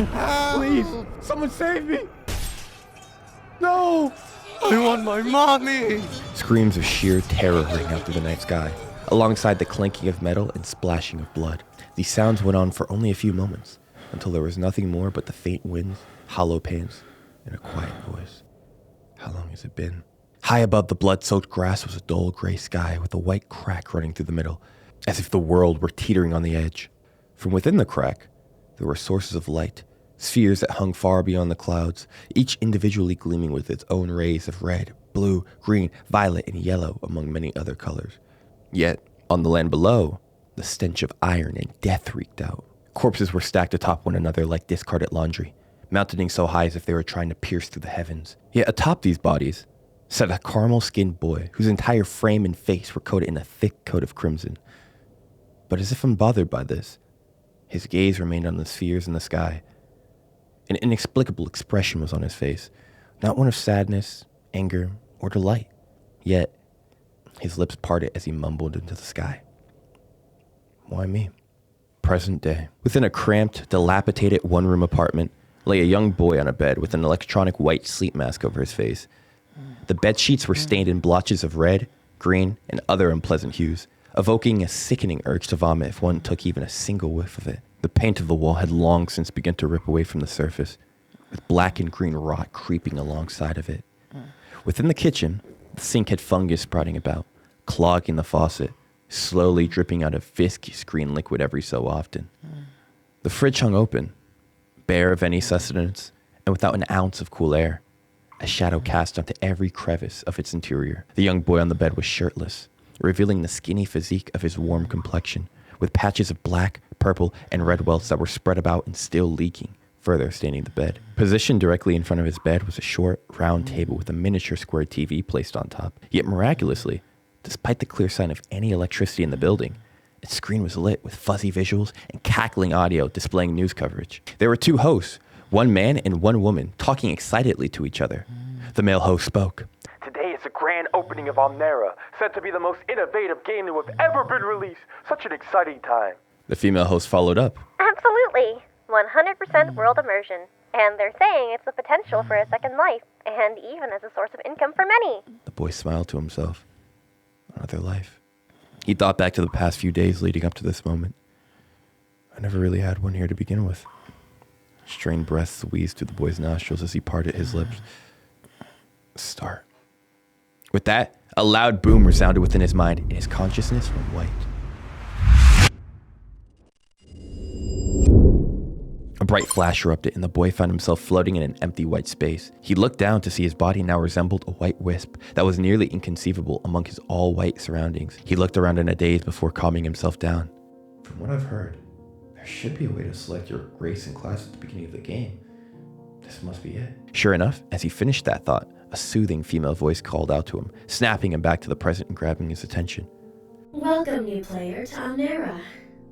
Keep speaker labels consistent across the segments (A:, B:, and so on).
A: No! Please! Someone save me! No! I want my mommy! Screams of sheer terror rang out through the night sky, alongside the clanking of metal and splashing of blood. These sounds went on for only a few moments, until there was nothing more but the faint winds, hollow pains, and a quiet voice. How long has it been? High above the blood-soaked grass was a dull gray sky with a white crack running through the middle, as if the world were teetering on the edge. From within the crack, there were sources of light, spheres that hung far beyond the clouds, each individually gleaming with its own rays of red, blue, green, violet, and yellow, among many other colors. Yet, on the land below, the stench of iron and death reeked out. Corpses were stacked atop one another like discarded laundry, mounting so high as if they were trying to pierce through the heavens. Yet atop these bodies sat a caramel-skinned boy whose entire frame and face were coated in a thick coat of crimson. But as if unbothered by this, his gaze remained on the spheres in the sky. An inexplicable expression was on his face, not one of sadness, anger, or delight. Yet, his lips parted as he mumbled into the sky. Why me? Present day. Within a cramped, dilapidated one-room apartment lay a young boy on a bed with an electronic white sleep mask over his face. The bed sheets were stained in blotches of red, green, and other unpleasant hues, evoking a sickening urge to vomit if one took even a single whiff of it. The paint of the wall had long since begun to rip away from the surface, with black and green rot creeping alongside of it. Within the kitchen, the sink had fungus sprouting about, clogging the faucet, slowly dripping out a viscous green liquid every so often. The fridge hung open, bare of any sustenance, and without an ounce of cool air, a shadow cast onto every crevice of its interior. The young boy on the bed was shirtless, revealing the skinny physique of his warm complexion, with patches of black, purple, and red welts that were spread about and still leaking, further staining the bed. Positioned directly in front of his bed was a short, round table with a miniature square TV placed on top. Yet miraculously, despite the clear sign of any electricity in the building, its screen was lit with fuzzy visuals and cackling audio displaying news coverage. There were two hosts, one man and one woman, talking excitedly to each other. The male host spoke.
B: Today is the grand opening of Omnera, said to be the most innovative game that have ever been released. Such an exciting time.
A: The female host followed up.
C: Absolutely. 100% world immersion. And they're saying it's the potential for a second life, and even as a source of income for many.
A: The boy smiled to himself. Another life. He thought back to the past few days leading up to this moment. I never really had one here to begin with. Strained breaths wheezed through the boy's nostrils as he parted his lips. Start. With that, a loud boom resounded within his mind, and his consciousness went white. A bright flash erupted, and the boy found himself floating in an empty white space. He looked down to see his body now resembled a white wisp that was nearly inconceivable among his all-white surroundings. He looked around in a daze before calming himself down. From what I've heard, there should be a way to select your race and class at the beginning of the game. This must be it. Sure enough, as he finished that thought, a soothing female voice called out to him, snapping him back to the present and grabbing his attention.
D: Welcome, new player, to Omnera.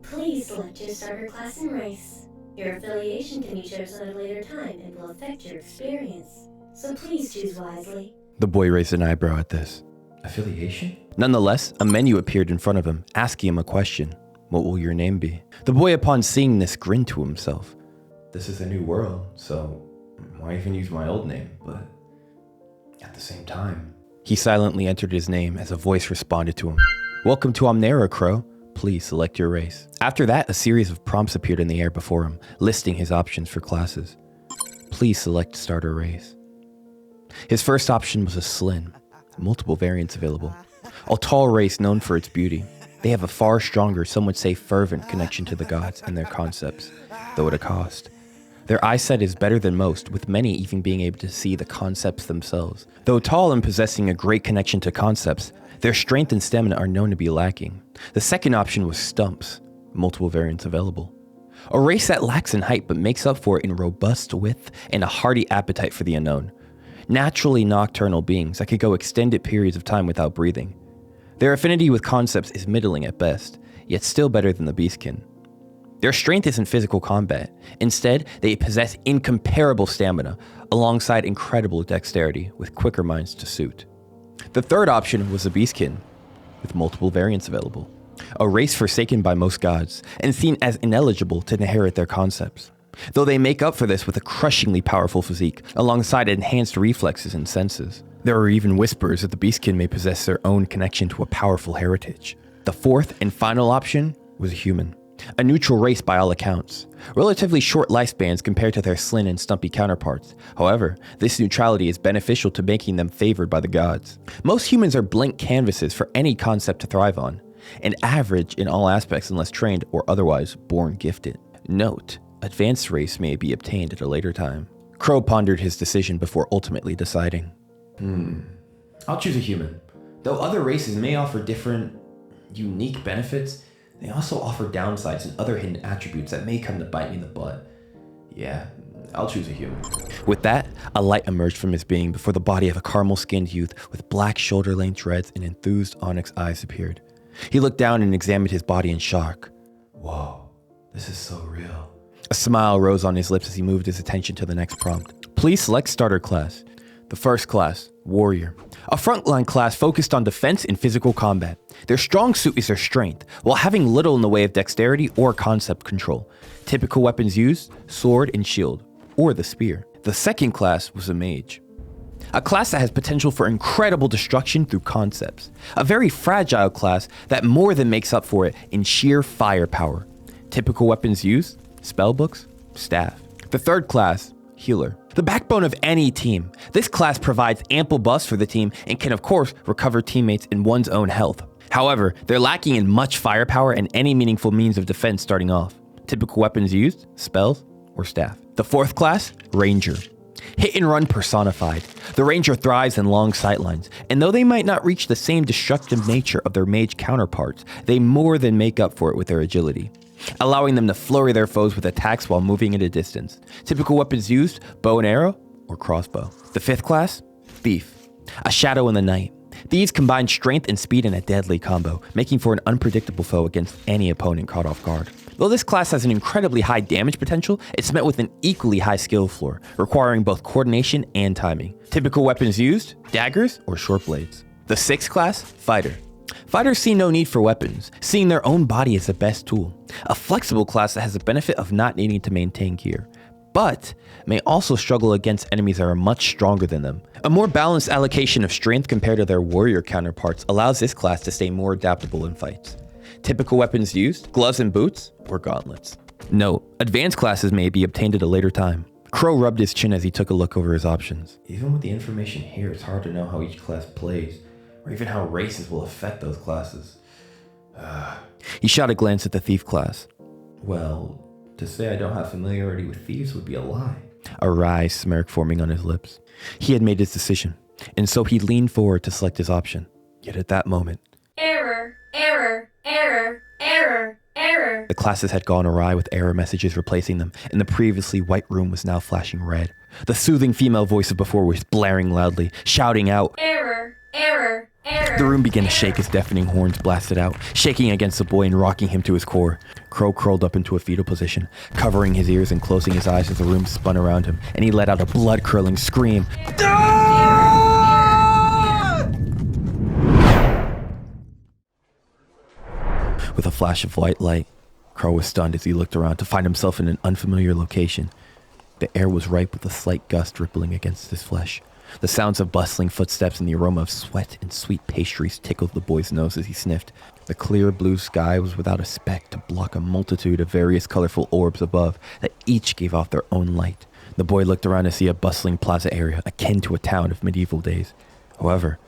D: Please select your starter class and race. Your affiliation can be chosen at a later time and will affect your experience. So please choose wisely.
A: The boy raised an eyebrow at this. Affiliation? Nonetheless, a menu appeared in front of him, asking him a question. What will your name be? The boy, upon seeing this, grinned to himself. This is a new world, so why even use my old name? But at the same time, he silently entered his name as a voice responded to him. Welcome to Omnera, Crow. Please select your race. After that, a series of prompts appeared in the air before him, listing his options for classes. Please select starter race. His first option was a slin, multiple variants available. A tall race known for its beauty. They have a far stronger, some would say fervent, connection to the gods and their concepts, though at a cost. Their eyesight is better than most, with many even being able to see the concepts themselves. Though tall and possessing a great connection to concepts, their strength and stamina are known to be lacking. The second option was stumps, multiple variants available. A race that lacks in height but makes up for it in robust width and a hearty appetite for the unknown. Naturally nocturnal beings that could go extended periods of time without breathing. Their affinity with concepts is middling at best, yet still better than the beastkin. Their strength isn't physical combat. Instead, they possess incomparable stamina, alongside incredible dexterity, with quicker minds to suit. The third option was the beastkin, with multiple variants available. A race forsaken by most gods, and seen as ineligible to inherit their concepts. though they make up for this with a crushingly powerful physique, alongside enhanced reflexes and senses. There are even whispers that the beastkin may possess their own connection to a powerful heritage. The fourth and final option was a human. A neutral race by all accounts. Relatively short lifespans compared to their slin and stumpy counterparts. However, this neutrality is beneficial to making them favored by the gods. Most humans are blank canvases for any concept to thrive on, and average in all aspects unless trained or otherwise born gifted. Note, advanced race may be obtained at a later time. Crow pondered his decision before ultimately deciding. I'll choose a human. Though other races may offer different, unique benefits, they also offer downsides and other hidden attributes that may come to bite me in the butt. Yeah, I'll choose a human. With that, a light emerged from his being before the body of a caramel-skinned youth with black shoulder-length dreads and enthused onyx eyes appeared. He looked down and examined his body in shock. Whoa, this is so real. A smile rose on his lips as he moved his attention to the next prompt. Please select starter class. The first class, Warrior. A frontline class focused on defense and physical combat. Their strong suit is their strength, while having little in the way of dexterity or concept control. Typical weapons used, sword and shield, or the spear. The second class was a Mage. A class that has potential for incredible destruction through concepts. A very fragile class that more than makes up for it in sheer firepower. Typical weapons used, spellbooks, staff. The third class, Healer. The backbone of any team. This class provides ample buffs for the team and can of course recover teammates in one's own health. However, they're lacking in much firepower and any meaningful means of defense starting off. Typical weapons used, spells, or staff. The fourth class, Ranger. Hit and run personified. The Ranger thrives in long sightlines, and though they might not reach the same destructive nature of their mage counterparts, they more than make up for it with their agility, allowing them to flurry their foes with attacks while moving at a distance. Typical weapons used, bow and arrow or crossbow. The fifth class, Thief. A shadow in the night. These combine strength and speed in a deadly combo, making for an unpredictable foe against any opponent caught off guard. Though this class has an incredibly high damage potential, it's met with an equally high skill floor, requiring both coordination and timing. Typical weapons used, daggers or short blades. The sixth class, Fighter. Fighters see no need for weapons, seeing their own body as the best tool. A flexible class that has the benefit of not needing to maintain gear, but may also struggle against enemies that are much stronger than them. A more balanced allocation of strength compared to their warrior counterparts allows this class to stay more adaptable in fights. Typical weapons used, gloves and boots, or gauntlets. Note, advanced classes may be obtained at a later time. Crow rubbed his chin as he took a look over his options. Even with the information here, it's hard to know how each class plays, or even how races will affect those classes. He shot a glance at the Thief class. Well, to say I don't have familiarity with thieves would be a lie. A wry smirk forming on his lips. He had made his decision, and so he leaned forward to select his option. Yet at that moment,
D: Error, error, error, error, error.
A: the classes had gone awry with error messages replacing them, and the previously white room was now flashing red. The soothing female voice of before was blaring loudly, shouting out,
D: Error, error, error.
A: The room began to shake as deafening horns blasted out, shaking against the boy and rocking him to his core. Crow curled up into a fetal position, covering his ears and closing his eyes as the room spun around him, and he let out a blood-curdling scream. With a flash of white light, Crow was stunned as he looked around to find himself in an unfamiliar location. The air was ripe with a slight gust rippling against his flesh. The sounds of bustling footsteps and the aroma of sweat and sweet pastries tickled the boy's nose as he sniffed. The clear blue sky was without a speck to block a multitude of various colorful orbs above that each gave off their own light. The boy looked around to see a bustling plaza area akin to a town of medieval days. However,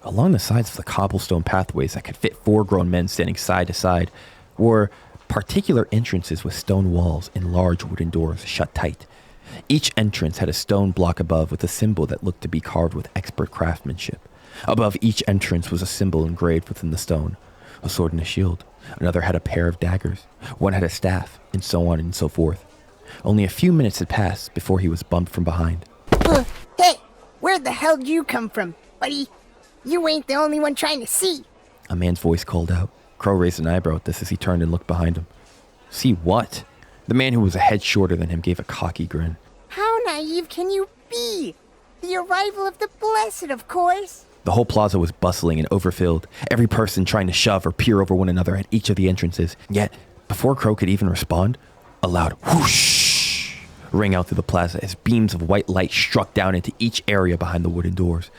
A: along the sides of the cobblestone pathways that could fit 4 grown men standing side to side were particular entrances with stone walls and large wooden doors shut tight. Each entrance had a stone block above with a symbol that looked to be carved with expert craftsmanship. Above each entrance was a symbol engraved within the stone, a sword and a shield. Another had a pair of daggers. One had a staff, and so on and so forth. Only a few minutes had passed before he was bumped from behind.
E: Hey, where the hell did you come from, buddy? You ain't the only one trying to see.
A: A man's voice called out. Crow raised an eyebrow at this as he turned and looked behind him. See what? The man who was a head shorter than him gave a cocky grin.
E: How naive can you be? The arrival of the blessed, of course.
A: The whole plaza was bustling and overfilled, every person trying to shove or peer over one another at each of the entrances. Yet, before Crow could even respond, a loud whoosh rang out through the plaza as beams of white light struck down into each area behind the wooden doors.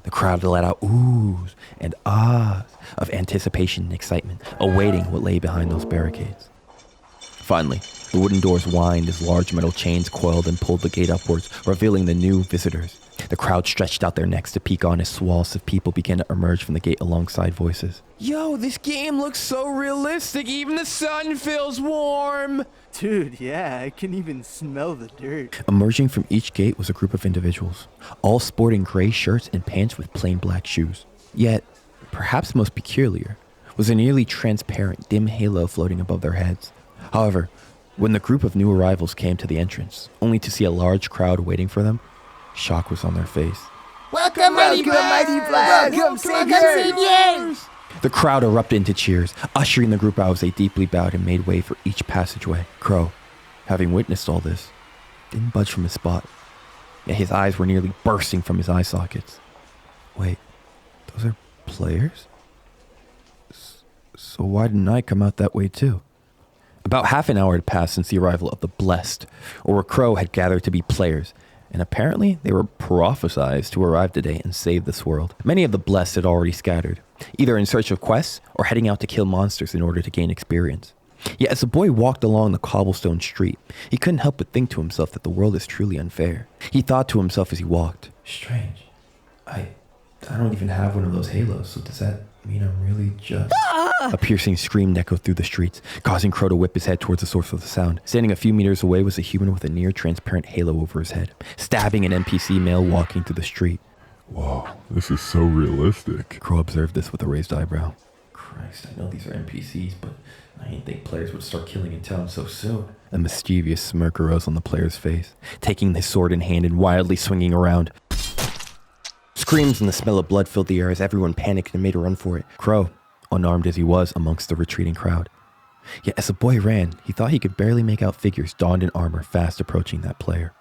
A: The crowd let out oohs and ahs of anticipation and excitement, awaiting what lay behind those barricades. Finally, the wooden doors whined as large metal chains coiled and pulled the gate upwards, revealing the new visitors. The crowd stretched out their necks to peek on as swaths of people began to emerge from the gate alongside voices. Yo, this game looks so realistic, even the sun feels warm!
F: Dude, yeah, I can even smell the dirt.
A: Emerging from each gate was a group of individuals, all sporting gray shirts and pants with plain black shoes. Yet, perhaps most peculiar, was a nearly transparent, dim halo floating above their heads. However, when the group of new arrivals came to the entrance, only to see a large crowd waiting for them, shock was on their face.
E: Welcome, Mighty Blast! Welcome, saviors!
A: The crowd erupted into cheers, ushering the group out as they deeply bowed and made way for each passageway. Crow, having witnessed all this, didn't budge from his spot, yet his eyes were nearly bursting from his eye sockets. Wait, those are players? So why didn't I come out that way too? About half an hour had passed since the arrival of the Blessed, or where Crow had gathered to be players, and apparently they were prophesized to arrive today and save this world. Many of the Blessed had already scattered, either in search of quests or heading out to kill monsters in order to gain experience. Yet as the boy walked along the cobblestone street, he couldn't help but think to himself that the world is truly unfair. He thought to himself as he walked, strange, I don't even have one of those halos, so does that mean I'm really just... A piercing scream echoed through the streets, causing Crow to whip his head towards the source of the sound. Standing a few meters away was a human with a near-transparent halo over his head, stabbing an NPC male walking through the street.
G: Whoa, this is so realistic.
A: Crow observed this with a raised eyebrow. Christ, I know these are NPCs, but I didn't think players would start killing in town so soon. A mischievous smirk arose on the player's face, taking his sword in hand and wildly swinging around. Screams and the smell of blood filled the air as everyone panicked and made a run for it. Crow, unarmed as he was, amongst the retreating crowd. Yet as the boy ran, he thought he could barely make out figures donned in armor fast approaching that player.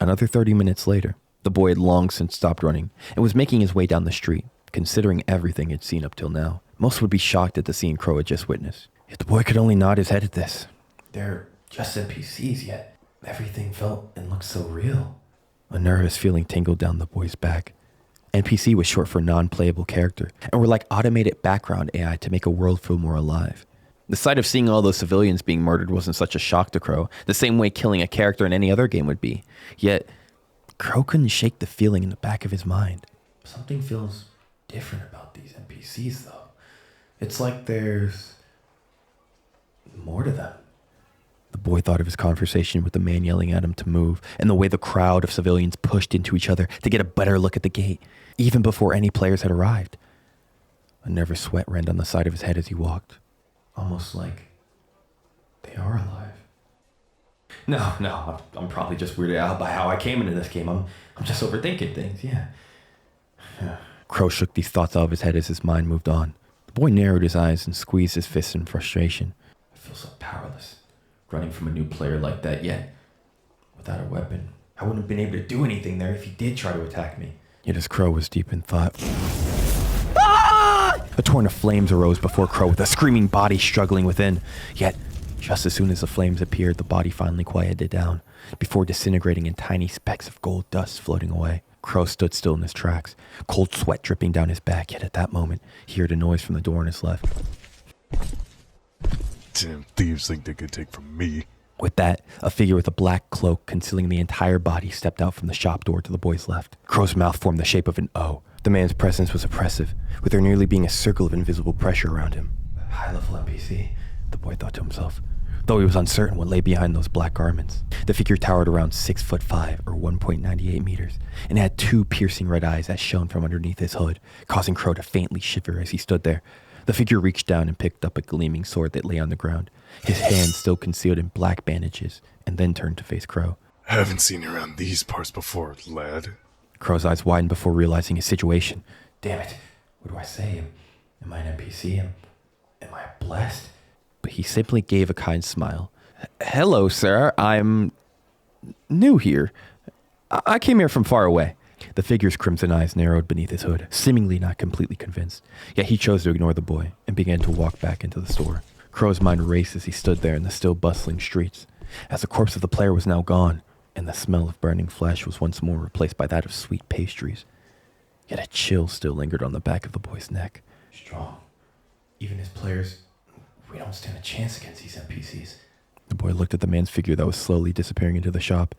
A: Another 30 minutes later, the boy had long since stopped running and was making his way down the street, considering everything he'd seen up till now. Most would be shocked at the scene Crow had just witnessed. If the boy could only nod his head at this. They're just NPCs, yet everything felt and looked so real. A nervous feeling tingled down the boy's back. NPC was short for non-playable character, and were like automated background AI to make a world feel more alive. The sight of seeing all those civilians being murdered wasn't such a shock to Crow, the same way killing a character in any other game would be. Yet, Crow couldn't shake the feeling in the back of his mind. Something feels different about these NPCs, though. It's like there's more to them. The boy thought of his conversation with the man yelling at him to move, and the way the crowd of civilians pushed into each other to get a better look at the gate, even before any players had arrived. A nervous sweat ran down the side of his head as he walked. Almost like they are alive. No, I'm probably just weirded out by how I came into this game. I'm just overthinking things, yeah. Crow shook these thoughts out of his head as his mind moved on. The boy narrowed his eyes and squeezed his fists in frustration. I feel so powerless, running from a new player like that, yet without a weapon. I wouldn't have been able to do anything there if he did try to attack me. Yet as Crow was deep in thought, a torrent of flames arose before Crow with a screaming body struggling within. Yet, just as soon as the flames appeared, the body finally quieted down, before disintegrating in tiny specks of gold dust floating away. Crow stood still in his tracks, cold sweat dripping down his back, yet at that moment, he heard a noise from the door on his left.
G: Damn thieves think they could take from me.
A: With that, a figure with a black cloak concealing the entire body stepped out from the shop door to the boy's left. Crow's mouth formed the shape of an O. The man's presence was oppressive, with there nearly being a circle of invisible pressure around him. High-level NPC, the boy thought to himself, though he was uncertain what lay behind those black garments. The figure towered around 6'5", or 1.98 meters, and had two piercing red eyes as shone from underneath his hood, causing Crow to faintly shiver as he stood there. The figure reached down and picked up a gleaming sword that lay on the ground, his hand still concealed in black bandages, and then turned to face Crow.
G: Haven't seen you around these parts before, lad.
A: Crow's eyes widened before realizing his situation. Damn it, what do I say? Am I an NPC? Am I blessed? But he simply gave a kind smile. Hello, sir. I'm new here. I came here from far away. The figure's crimson eyes narrowed beneath his hood, seemingly not completely convinced. Yet he chose to ignore the boy and began to walk back into the store. Crow's mind raced as he stood there in the still bustling streets. As the corpse of the player was now gone, and the smell of burning flesh was once more replaced by that of sweet pastries. Yet a chill still lingered on the back of the boy's neck.
H: Strong. Even as players, we don't stand a chance against these NPCs.
A: The boy looked at the man's figure that was slowly disappearing into the shop.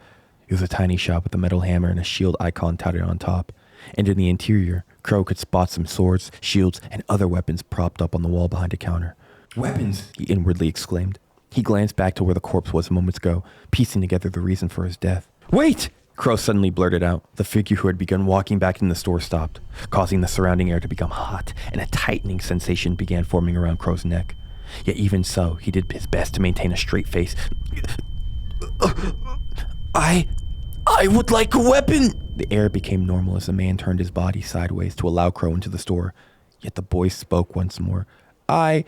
A: It was a tiny shop with a metal hammer and a shield icon touted on top. And in the interior, Crow could spot some swords, shields, and other weapons propped up on the wall behind a counter.
H: Weapons!
A: He inwardly exclaimed. He glanced back to where the corpse was moments ago, piecing together the reason for his death. Wait! Crow suddenly blurted out. The figure who had begun walking back in the store stopped, causing the surrounding air to become hot, and a tightening sensation began forming around Crow's neck. Yet even so, he did his best to maintain a straight face. I would like a weapon! The air became normal as the man turned his body sideways to allow Crow into the store. Yet the boy spoke once more. I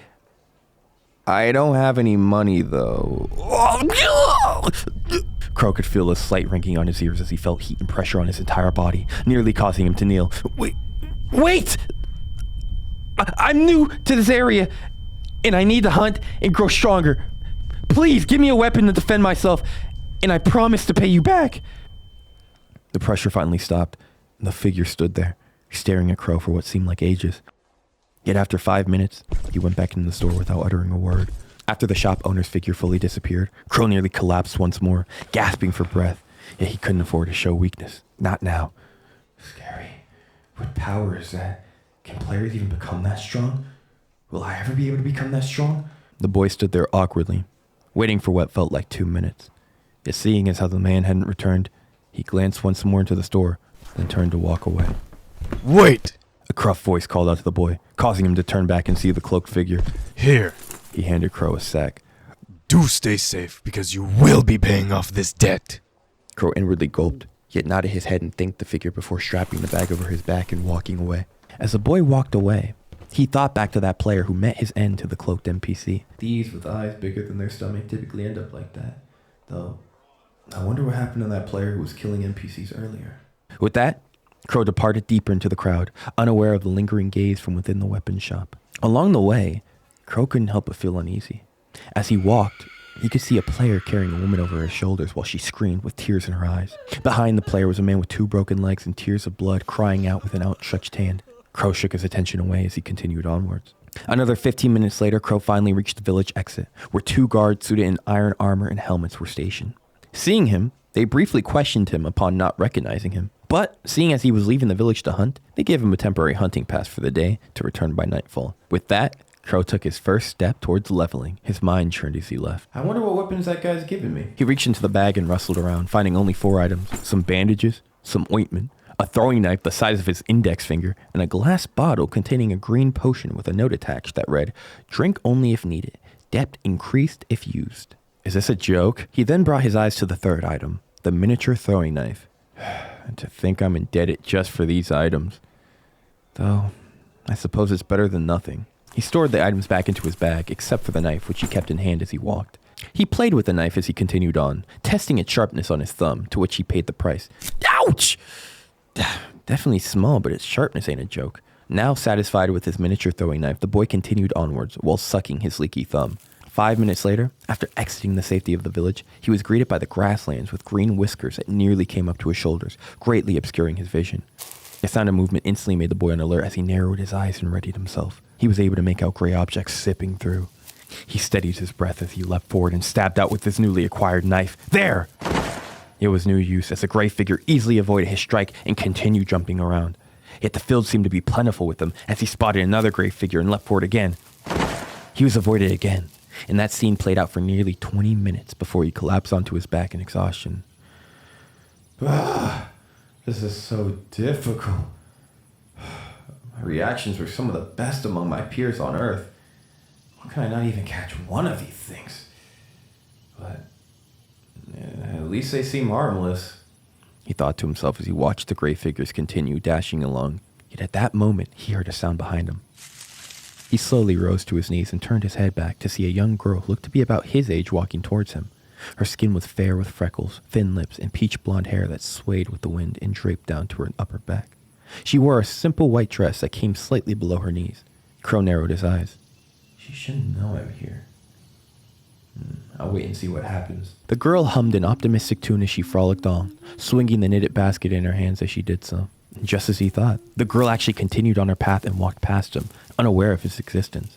A: don't have any money, though. Crow could feel a slight ringing on his ears as he felt heat and pressure on his entire body, nearly causing him to kneel. Wait! I'm new to this area, and I need to hunt and grow stronger. Please, give me a weapon to defend myself, and I promise to pay you back. The pressure finally stopped, and the figure stood there, staring at Crow for what seemed like ages. Yet after 5 minutes, he went back into the store without uttering a word. After the shop owner's figure fully disappeared, Crow nearly collapsed once more, gasping for breath. Yet he couldn't afford to show weakness. Not now.
H: Scary. What power is that? Can players even become that strong? Will I ever be able to become that strong?
A: The boy stood there awkwardly, waiting for what felt like 2 minutes. Yet seeing as how the man hadn't returned, he glanced once more into the store, then turned to walk away.
G: Wait!
A: A gruff voice called out to the boy, causing him to turn back and see the cloaked figure.
G: Here.
A: He handed Crow a sack.
G: Do stay safe, because you will be paying off this debt.
A: Crow inwardly gulped, yet nodded his head and thanked the figure before strapping the bag over his back and walking away. As the boy walked away, he thought back to that player who met his end to the cloaked NPC.
H: Thieves with eyes bigger than their stomach typically end up like that. Though, I wonder what happened to that player who was killing NPCs earlier.
A: With that, Crow departed deeper into the crowd, unaware of the lingering gaze from within the weapons shop. Along the way, Crow couldn't help but feel uneasy. As he walked, he could see a player carrying a woman over her shoulders while she screamed with tears in her eyes. Behind the player was a man with 2 broken legs and tears of blood crying out with an outstretched hand. Crow shook his attention away as he continued onwards. Another 15 minutes later, Crow finally reached the village exit, where 2 guards suited in iron armor and helmets were stationed. Seeing him, they briefly questioned him upon not recognizing him. But seeing as he was leaving the village to hunt, they gave him a temporary hunting pass for the day to return by nightfall. With that, Crow took his first step towards leveling. His mind churned as he left.
H: I wonder what weapons that guy's giving me.
A: He reached into the bag and rustled around, finding only 4 items: some bandages, some ointment, a throwing knife the size of his index finger, and a glass bottle containing a green potion with a note attached that read, "Drink only if needed. Depth increased if used." Is this a joke? He then brought his eyes to the 3rd item, the miniature throwing knife. And to think I'm indebted just for these items. Though, I suppose it's better than nothing. He stored the items back into his bag, except for the knife, which he kept in hand as he walked. He played with the knife as he continued on, testing its sharpness on his thumb, to which he paid the price. Ouch! Definitely small, but its sharpness ain't a joke. Now satisfied with his miniature throwing knife, the boy continued onwards while sucking his leaky thumb. 5 minutes later, after exiting the safety of the village, he was greeted by the grasslands with green whiskers that nearly came up to his shoulders, greatly obscuring his vision. The sound of movement instantly made the boy on alert as he narrowed his eyes and readied himself. He was able to make out gray objects sipping through. He steadied his breath as he leapt forward and stabbed out with his newly acquired knife. There! It was no use, as the gray figure easily avoided his strike and continued jumping around. Yet the field seemed to be plentiful with them as he spotted another gray figure and leapt forward again. He was avoided again, and that scene played out for nearly 20 minutes before he collapsed onto his back in exhaustion.
H: This is so difficult. My reactions were some of the best among my peers on Earth. Why can I not even catch one of these things? But at least they seem harmless.
A: He thought to himself as he watched the gray figures continue dashing along. Yet at that moment, he heard a sound behind him. He slowly rose to his knees and turned his head back to see a young girl who looked to be about his age walking towards him. Her skin was fair with freckles, thin lips, and peach blonde hair that swayed with the wind and draped down to her upper back. She wore a simple white dress that came slightly below her knees. Crow narrowed his eyes.
H: She shouldn't know I'm here. I'll wait and see what happens.
A: The girl hummed an optimistic tune as she frolicked on, swinging the knitted basket in her hands as she did so. Just as he thought, the girl actually continued on her path and walked past him, unaware of his existence.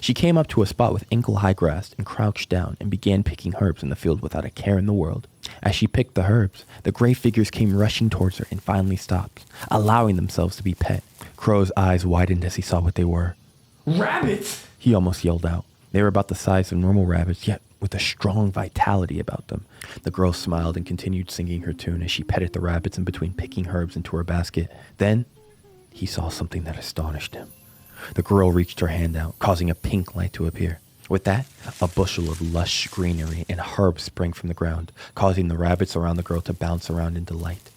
A: She came up to a spot with ankle-high grass and crouched down and began picking herbs in the field without a care in the world. As she picked the herbs, the gray figures came rushing towards her and finally stopped, allowing themselves to be pet. Crow's eyes widened as he saw what they were.
H: Rabbits!
A: He almost yelled out. They were about the size of normal rabbits, yet with a strong vitality about them. The girl smiled and continued singing her tune as she petted the rabbits in between picking herbs into her basket. Then, he saw something that astonished him. The girl reached her hand out, causing a pink light to appear. With that, a bushel of lush greenery and herbs sprang from the ground, causing the rabbits around the girl to bounce around in delight.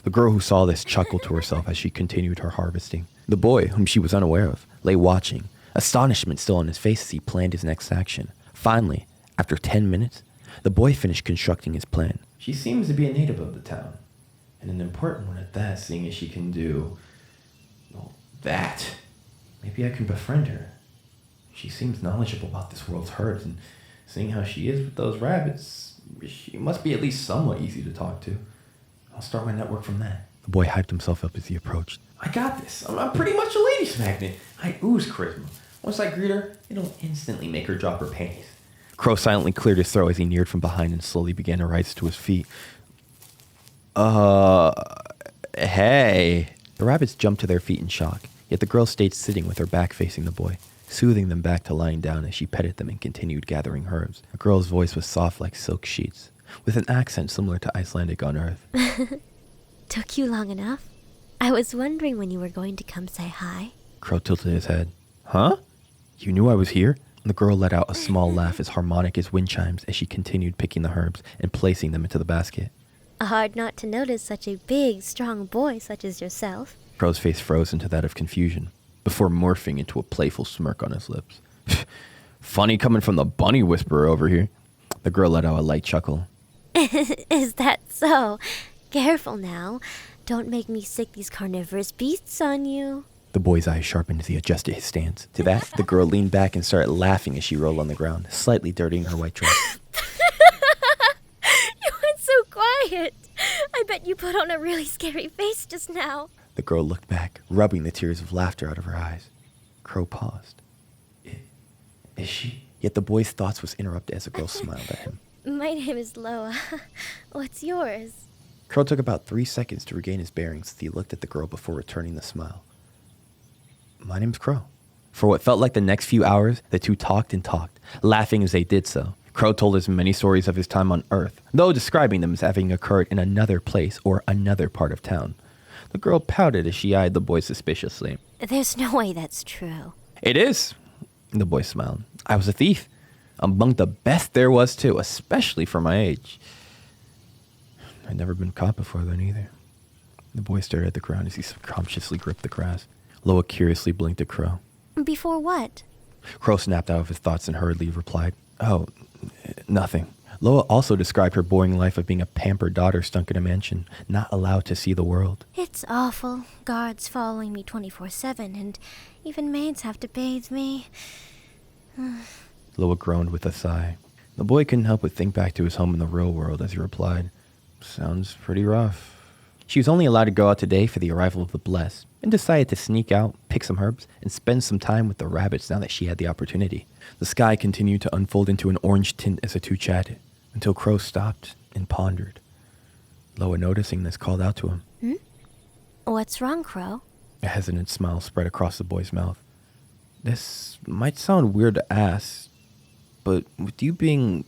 A: The girl who saw this chuckled to herself as she continued her harvesting. The boy, whom she was unaware of, lay watching, astonishment still on his face as he planned his next action. Finally, after 10 minutes, the boy finished constructing his plan.
H: She seems to be a native of the town, and an important one at that, seeing as she can do, well, that. Maybe I can befriend her. She seems knowledgeable about this world's herbs, and seeing how she is with those rabbits, she must be at least somewhat easy to talk to. I'll start my network from that.
A: The boy hyped himself up as he approached.
H: I got this. I'm pretty much a ladies' magnet. I ooze charisma. Once I greet her, it'll instantly make her drop her panties.
A: Crow silently cleared his throat as he neared from behind and slowly began to rise to his feet. Hey. The rabbits jumped to their feet in shock, yet the girl stayed sitting with her back facing the boy, soothing them back to lying down as she petted them and continued gathering herbs. The girl's voice was soft like silk sheets, with an accent similar to Icelandic on Earth.
I: Took you long enough? I was wondering when you were going to come say hi.
A: Crow tilted his head. Huh? You knew I was here? The girl let out a small laugh as harmonic as wind chimes as she continued picking the herbs and placing them into the basket.
I: Hard not to notice such a big, strong boy such as yourself.
A: Crow's face froze into that of confusion, before morphing into a playful smirk on his lips. Funny coming from the bunny whisperer over here. The girl let out a light chuckle.
I: Is that so? Careful now. Don't make me sick these carnivorous beasts on you.
A: The boy's eyes sharpened as he adjusted his stance. To that, the girl leaned back and started laughing as she rolled on the ground, slightly dirtying her white dress.
I: You went so quiet. I bet you put on a really scary face just now.
A: The girl looked back, rubbing the tears of laughter out of her eyes. Crow paused. Is she? Yet the boy's thoughts was interrupted as the girl smiled at him.
I: My name is Loa. What's yours?
A: Crow took about 3 seconds to regain his bearings as he looked at the girl before returning the smile. My name's Crow. For what felt like the next few hours, the two talked and talked, laughing as they did so. Crow told us many stories of his time on Earth, though describing them as having occurred in another place or another part of town. The girl pouted as she eyed the boy suspiciously.
I: There's no way that's true.
A: It is. The boy smiled. I was a thief. Among the best there was, too, especially for my age. I'd never been caught before then, either. The boy stared at the ground as he subconsciously gripped the grass. Loa curiously blinked at Crow.
I: Before what?
A: Crow snapped out of his thoughts and hurriedly replied, Oh, nothing. Loa also described her boring life of being a pampered daughter stuck in a mansion, not allowed to see the world.
I: It's awful. Guards following me 24/7, and even maids have to bathe me.
A: Loa groaned with a sigh. The boy couldn't help but think back to his home in the real world as he replied, Sounds pretty rough. She was only allowed to go out today for the arrival of the blessed, and decided to sneak out, pick some herbs, and spend some time with the rabbits now that she had the opportunity. The sky continued to unfold into an orange tint as the two chatted, until Crow stopped and pondered. Loa, noticing this, called out to him.
I: What's wrong, Crow?
A: A hesitant smile spread across the boy's mouth. This might sound weird to ask, but with you being,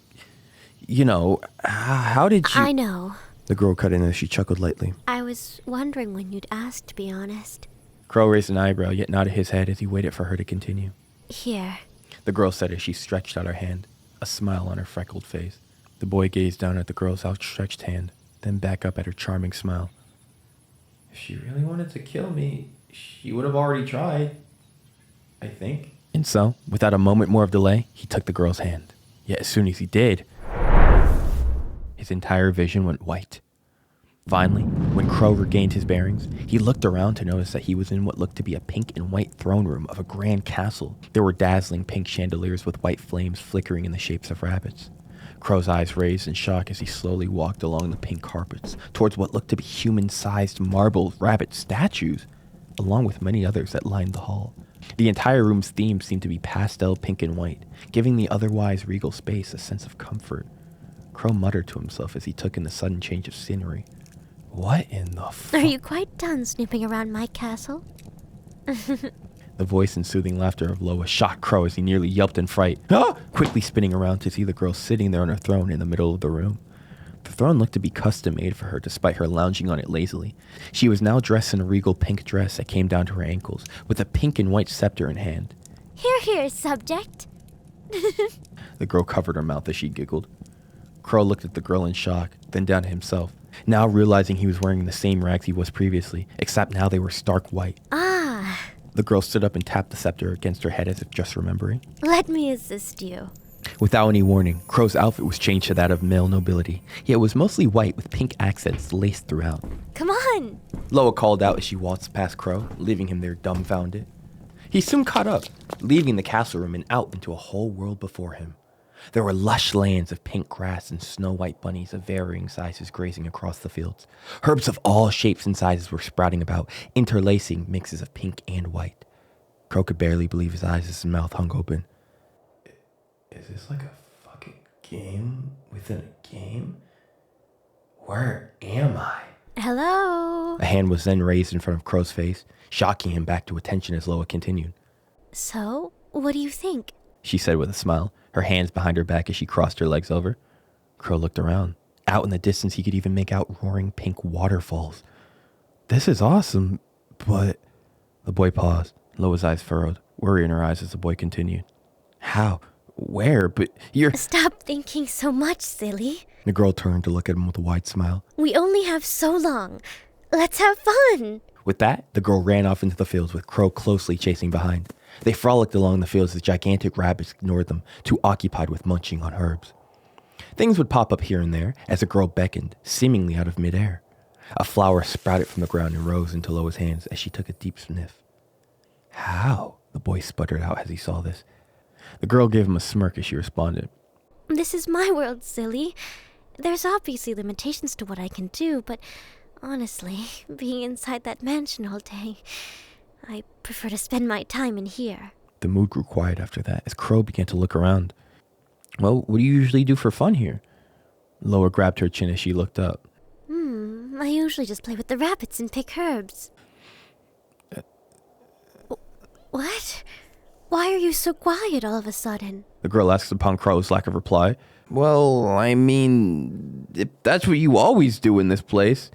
A: how did you...
I: I know.
A: The girl cut in as she chuckled lightly.
I: I was wondering when you'd ask, to be honest.
A: Crow raised an eyebrow, yet nodded his head as he waited for her to continue.
I: Here.
A: The girl said as she stretched out her hand, a smile on her freckled face. The boy gazed down at the girl's outstretched hand, then back up at her charming smile.
H: If she really wanted to kill me, she would have already tried. I think.
A: And so, without a moment more of delay, he took the girl's hand. Yet as soon as he did, his entire vision went white. Finally, when Crow regained his bearings, he looked around to notice that he was in what looked to be a pink and white throne room of a grand castle. There were dazzling pink chandeliers with white flames flickering in the shapes of rabbits. Crow's eyes raised in shock as he slowly walked along the pink carpets towards what looked to be human-sized marble rabbit statues, along with many others that lined the hall. The entire room's theme seemed to be pastel pink and white, giving the otherwise regal space a sense of comfort. Crow muttered to himself as he took in the sudden change of scenery. What in the
I: Are you quite done snooping around my castle?
A: The voice and soothing laughter of Loa shocked Crow as he nearly yelped in fright, quickly spinning around to see the girl sitting there on her throne in the middle of the room. The throne looked to be custom made for her despite her lounging on it lazily. She was now dressed in a regal pink dress that came down to her ankles, with a pink and white scepter in hand.
I: Here, subject.
A: The girl covered her mouth as she giggled. Crow looked at the girl in shock, then down at himself, now realizing he was wearing the same rags he was previously, except now they were stark white.
I: Ah.
A: The girl stood up and tapped the scepter against her head as if just remembering.
I: Let me assist you.
A: Without any warning, Crow's outfit was changed to that of male nobility, yet it was mostly white with pink accents laced throughout.
I: Come on!
A: Loa called out as she waltzed past Crow, leaving him there dumbfounded. He soon caught up, leaving the castle room and out into a whole world before him. There were lush lands of pink grass and snow-white bunnies of varying sizes grazing across the fields. Herbs of all shapes and sizes were sprouting about, interlacing mixes of pink and white. Crow could barely believe his eyes as his mouth hung open.
H: Is this like a fucking game within a game? Where am I?
I: Hello?
A: A hand was then raised in front of Crow's face, shocking him back to attention as Loa continued.
I: So, what do you think?
A: She said with a smile, her hands behind her back as she crossed her legs over. Crow looked around. Out in the distance, he could even make out roaring pink waterfalls. This is awesome, but... The boy paused. Loa's eyes furrowed, worry in her eyes as the boy continued. How? Where? But you're...
I: Stop thinking so much, silly.
A: The girl turned to look at him with a wide smile.
I: We only have so long. Let's have fun.
A: With that, the girl ran off into the fields with Crow closely chasing behind. They frolicked along the fields as gigantic rabbits ignored them, too occupied with munching on herbs. Things would pop up here and there as the girl beckoned, seemingly out of midair. A flower sprouted from the ground and rose into Loa's hands as she took a deep sniff. How? The boy sputtered out as he saw this. The girl gave him a smirk as she responded.
I: This is my world, silly. There's obviously limitations to what I can do, but honestly, being inside that mansion all day, I prefer to spend my time in here.
A: The mood grew quiet after that as Crow began to look around. Well, what do you usually do for fun here? Loa grabbed her chin as she looked up.
I: I usually just play with the rabbits and pick herbs. What? Why are you so quiet all of a sudden?
A: The girl asked upon Crow's lack of reply. Well, I mean, if that's what you always do in this place,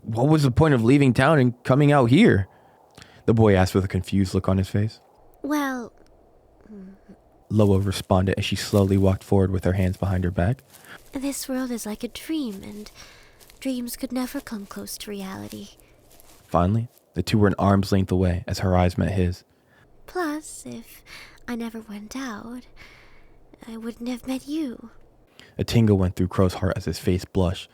A: what was the point of leaving town and coming out here? The boy asked with a confused look on his face.
I: Well...
A: Loa responded as she slowly walked forward with her hands behind her back.
I: This world is like a dream, and dreams could never come close to reality.
A: Finally, the two were an arm's length away as her eyes met his.
I: Plus, if I never went out, I wouldn't have met you.
A: A tingle went through Crow's heart as his face blushed.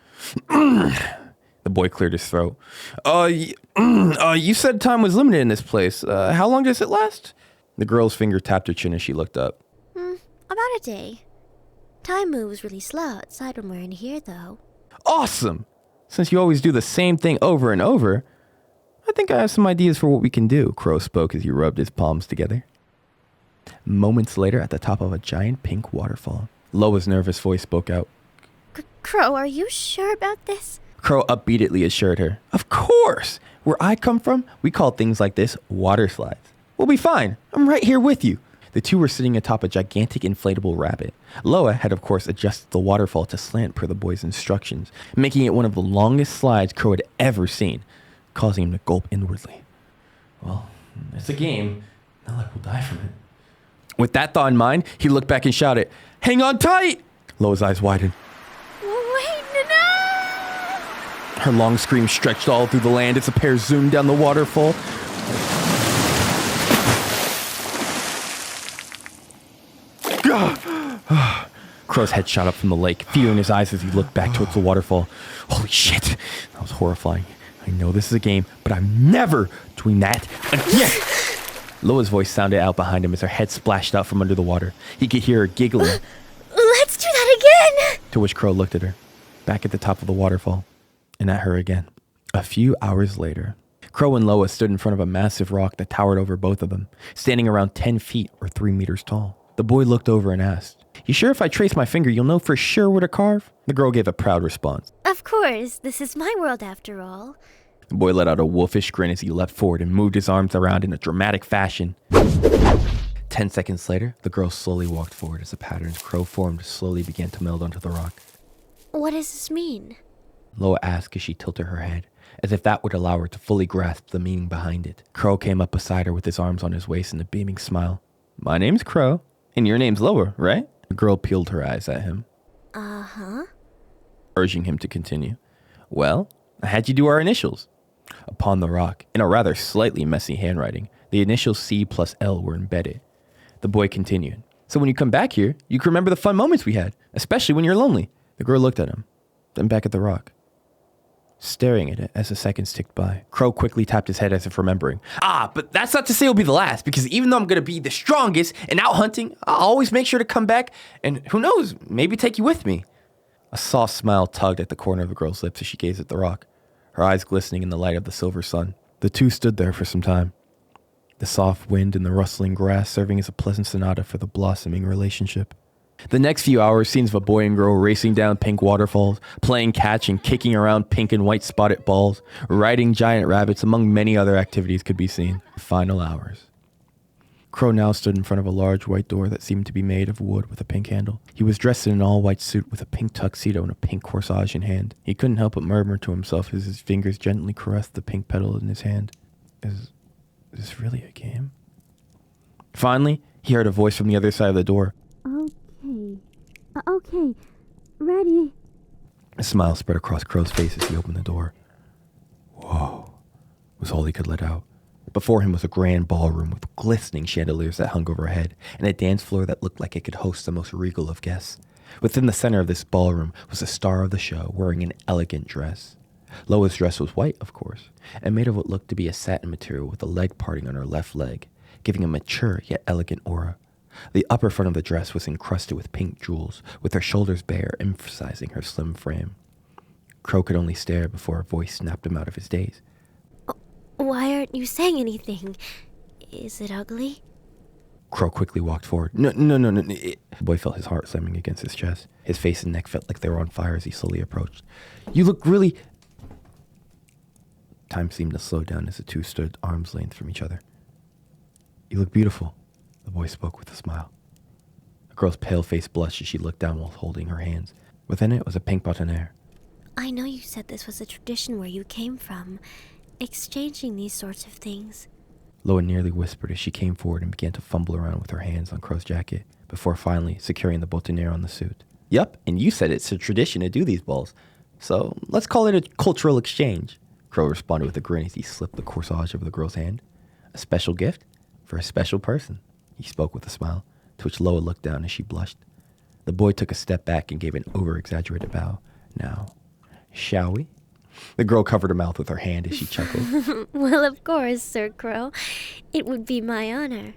A: The boy cleared his throat. You said time was limited in this place. How long does it last? The girl's finger tapped her chin as she looked up.
I: About a day. Time moves really slow outside when we're in here, though.
A: Awesome! Since you always do the same thing over and over, I think I have some ideas for what we can do, Crow spoke as he rubbed his palms together. Moments later, at the top of a giant pink waterfall, Loa's nervous voice spoke out.
I: Crow, are you sure about this?
A: Crow upbeatedly assured her. Of course! Where I come from, we call things like this water slides. We'll be fine. I'm right here with you. The two were sitting atop a gigantic inflatable rabbit. Loa had, of course, adjusted the waterfall to slant per the boy's instructions, making it one of the longest slides Crow had ever seen, causing him to gulp inwardly.
H: Well, it's a game. Not like we'll die from it.
A: With that thought in mind, he looked back and shouted, "Hang on tight!" Loa's eyes widened.
I: Wait, no!
A: Her long scream stretched all through the land as the pair zoomed down the waterfall. Crow's head shot up from the lake, fear in his eyes as he looked back towards the waterfall. Holy shit, that was horrifying. I know this is a game, but I'm never doing that again. Loa's voice sounded out behind him as her head splashed out from under the water. He could hear her giggling.
I: Let's do that again!
A: To which Crow looked at her, back at the top of the waterfall, and at her again. A few hours later, Crow and Loa stood in front of a massive rock that towered over both of them, standing around 10 feet or 3 meters tall. The boy looked over and asked, "You sure if I trace my finger, you'll know for sure where to carve?" The girl gave a proud response.
I: Of course, this is my world after all.
A: The boy let out a wolfish grin as he leapt forward and moved his arms around in a dramatic fashion. 10 seconds later, the girl slowly walked forward as the patterns Crow formed slowly began to meld onto the rock.
I: What does this mean?
A: Loa asked as she tilted her head, as if that would allow her to fully grasp the meaning behind it. Crow came up beside her with his arms on his waist and a beaming smile. "My name's Crow, and your name's Loa, right?" The girl peeled her eyes at him, urging him to continue. "Well, I had you do our initials." Upon the rock, in a rather slightly messy handwriting, the initials C plus L were embedded. The boy continued. "So when you come back here, you can remember the fun moments we had, especially when you're lonely." The girl looked at him, then back at the rock, staring at it as the seconds ticked by. Crow quickly tapped his head as if remembering. But that's not to say it'll be the last, because even though I'm going to be the strongest and out hunting, I'll always make sure to come back and, who knows, maybe take you with me. A soft smile tugged at the corner of the girl's lips as she gazed at the rock, her eyes glistening in the light of the silver sun. The two stood there for some time, the soft wind and the rustling grass serving as a pleasant sonata for the blossoming relationship. The next few hours, scenes of a boy and girl racing down pink waterfalls, playing catch and kicking around pink and white spotted balls, riding giant rabbits, among many other activities could be seen. Final hours. Crow now stood in front of a large white door that seemed to be made of wood with a pink handle. He was dressed in an all-white suit with a pink tuxedo and a pink corsage in hand. He couldn't help but murmur to himself as his fingers gently caressed the pink petal in his hand. Is this really a game? Finally, he heard a voice from the other side of the door.
I: Okay, ready.
A: A smile spread across Crow's face as he opened the door. "Whoa," was all he could let out. Before him was a grand ballroom with glistening chandeliers that hung overhead, and a dance floor that looked like it could host the most regal of guests. Within the center of this ballroom was the star of the show, wearing an elegant dress. Loa's dress was white, of course, and made of what looked to be a satin material with a leg parting on her left leg, giving a mature yet elegant aura. The upper front of the dress was encrusted with pink jewels, with her shoulders bare, emphasizing her slim frame. Crow could only stare before a voice snapped him out of his daze.
I: Why aren't you saying anything? Is it ugly?
A: Crow quickly walked forward. No. The boy felt his heart slamming against his chest. His face and neck felt like they were on fire as he slowly approached. "You look really..." Time seemed to slow down as the two stood arm's length from each other. "You look beautiful," the boy spoke with a smile. The girl's pale face blushed as she looked down while holding her hands. Within it was a pink boutonniere.
I: I know you said this was a tradition where you came from, exchanging these sorts of things.
A: Loa nearly whispered as she came forward and began to fumble around with her hands on Crow's jacket, before finally securing the boutonniere on the suit. "Yup, and you said it's a tradition to do these balls, so let's call it a cultural exchange," Crow responded with a grin as he slipped the corsage over the girl's hand. "A special gift for a special person," he spoke with a smile, to which Loa looked down as she blushed. The boy took a step back and gave an over-exaggerated bow. "Now, shall we?" The girl covered her mouth with her hand as she chuckled.
I: Well, of course, Sir Crow. It would be my honor.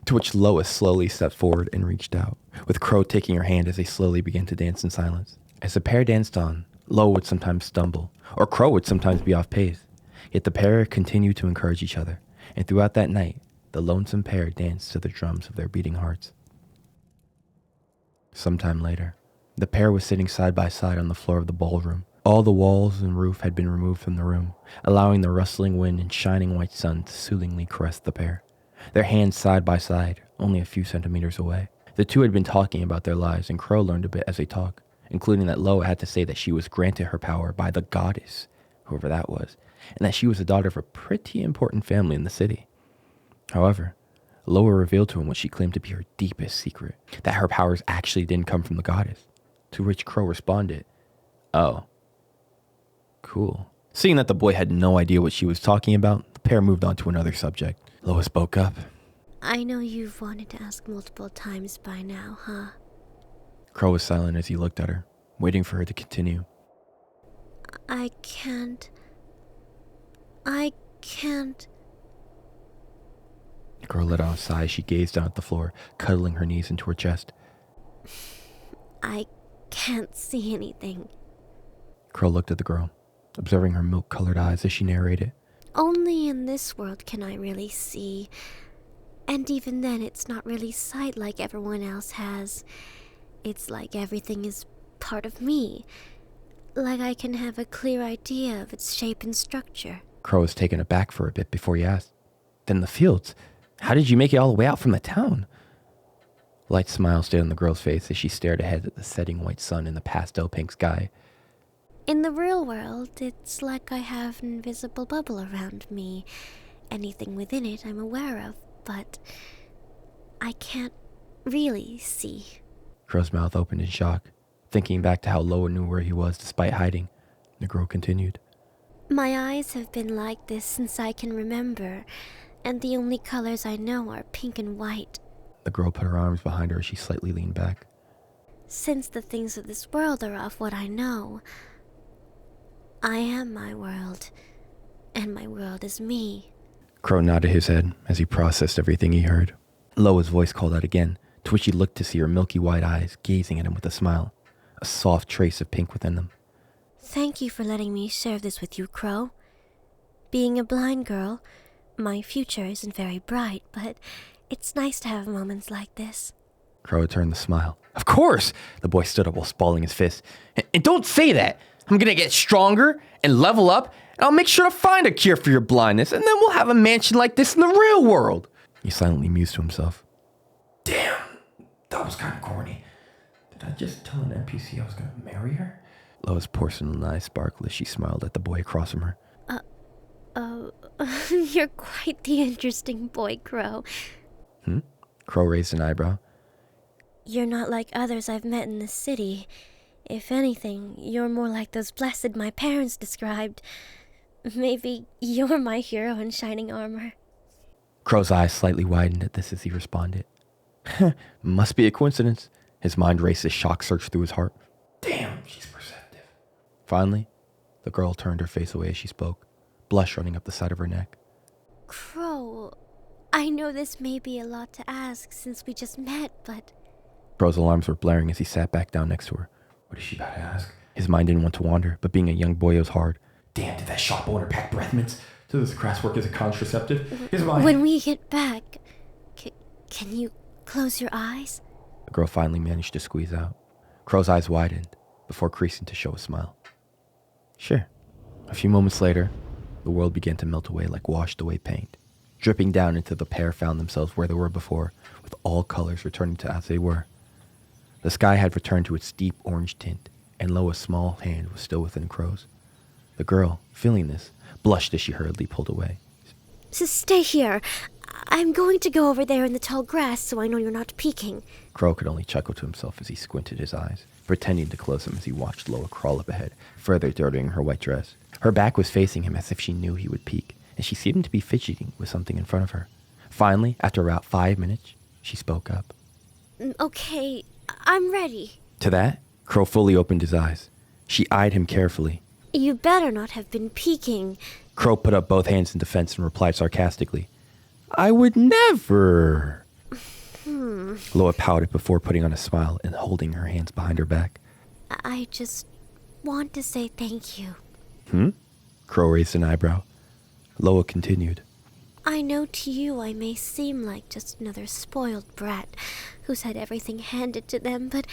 A: To which Lois slowly stepped forward and reached out, with Crow taking her hand as they slowly began to dance in silence. As the pair danced on, Loa would sometimes stumble, or Crow would sometimes be off pace. Yet the pair continued to encourage each other, and throughout that night, the lonesome pair danced to the drums of their beating hearts. Sometime later, the pair was sitting side by side on the floor of the ballroom. All the walls and roof had been removed from the room, allowing the rustling wind and shining white sun to soothingly caress the pair. Their hands side by side, only a few centimeters away. The two had been talking about their lives, and Crow learned a bit as they talked, including that Loa had to say that she was granted her power by the goddess, whoever that was, and that she was the daughter of a pretty important family in the city. However, Loa revealed to him what she claimed to be her deepest secret, that her powers actually didn't come from the goddess, to which Crow responded, "Oh. Cool." Seeing that the boy had no idea what she was talking about, the pair moved on to another subject. Loa spoke up.
I: I know you've wanted to ask multiple times by now, huh?
A: Crow was silent as he looked at her, waiting for her to continue.
I: I can't.
A: The girl let out a sigh as she gazed down at the floor, cuddling her knees into her chest.
I: I can't see anything.
A: Crow looked at the girl, observing her milk-colored eyes as she narrated.
I: Only in this world can I really see. And even then, it's not really sight like everyone else has. It's like everything is part of me. Like I can have a clear idea of its shape and structure.
A: Crow was taken aback for a bit before he asked, "Then the fields? How did you make it all the way out from the town?" A light smile stayed on the girl's face as she stared ahead at the setting white sun in the pastel pink sky.
I: In the real world, it's like I have an invisible bubble around me. Anything within it I'm aware of, but I can't really see.
A: Crow's mouth opened in shock, thinking back to how Loa knew where he was despite hiding. The girl continued.
I: My eyes have been like this since I can remember, and the only colors I know are pink and white.
A: The girl put her arms behind her as she slightly leaned back.
I: Since the things of this world are off what I know, I am my world, and my world is me.
A: Crow nodded his head as he processed everything he heard. Loa's voice called out again, to which he looked to see her milky white eyes gazing at him with a smile, a soft trace of pink within them.
I: Thank you for letting me share this with you, Crow. Being a blind girl, my future isn't very bright, but it's nice to have moments like this.
A: Crow returned the smile. Of course! The boy stood up while balling his fist. And don't say that! I'm gonna get stronger and level up, and I'll make sure to find a cure for your blindness, and then we'll have a mansion like this in the real world. He silently mused to himself.
H: Damn, that was kind of corny. Did I just tell an NPC I was going to marry her?
A: Loa's porcelain eyes sparkled as she smiled at the boy across from her.
I: You're quite the interesting boy, Crow.
A: Crow raised an eyebrow.
I: You're not like others I've met in the city. If anything, you're more like those blessed my parents described. Maybe you're my hero in shining armor.
A: Crow's eyes slightly widened at this as he responded. Must be a coincidence. His mind raced as shock surged through his heart.
H: Damn, she's perceptive.
A: Finally, the girl turned her face away as she spoke, blush running up the side of her neck.
I: Crow, I know this may be a lot to ask since we just met, but...
A: Crow's alarms were blaring as he sat back down next to her.
H: What is she about to ask?
A: His mind didn't want to wander, but being a young boy was hard.
H: Damn, did that shop owner pack breath mints? Does this crass work as a contraceptive? His mind...
I: When we get back, can you close your eyes?
A: The girl finally managed to squeeze out. Crow's eyes widened before creasing to show a smile. Sure. A few moments later, the world began to melt away like washed away paint, dripping down until the pair found themselves where they were before, with all colors returning to as they were. The sky had returned to its deep orange tint, and Loa's small hand was still within Crow's. The girl, feeling this, blushed as she hurriedly pulled away.
I: Stay here. I'm going to go over there in the tall grass so I know you're not peeking.
A: Crow could only chuckle to himself as he squinted his eyes, pretending to close them as he watched Loa crawl up ahead, further dirtying her white dress. Her back was facing him as if she knew he would peek, and she seemed to be fidgeting with something in front of her. Finally, after about 5 minutes, she spoke up.
I: Okay, I'm ready.
A: To that, Crow fully opened his eyes. She eyed him carefully.
I: You better not have been peeking.
A: Crow put up both hands in defense and replied sarcastically, I would never. Loa pouted before putting on a smile and holding her hands behind her back.
I: I just want to say thank you.
A: Crow raised an eyebrow. Loa continued.
I: I know to you I may seem like just another spoiled brat who's had everything handed to them, but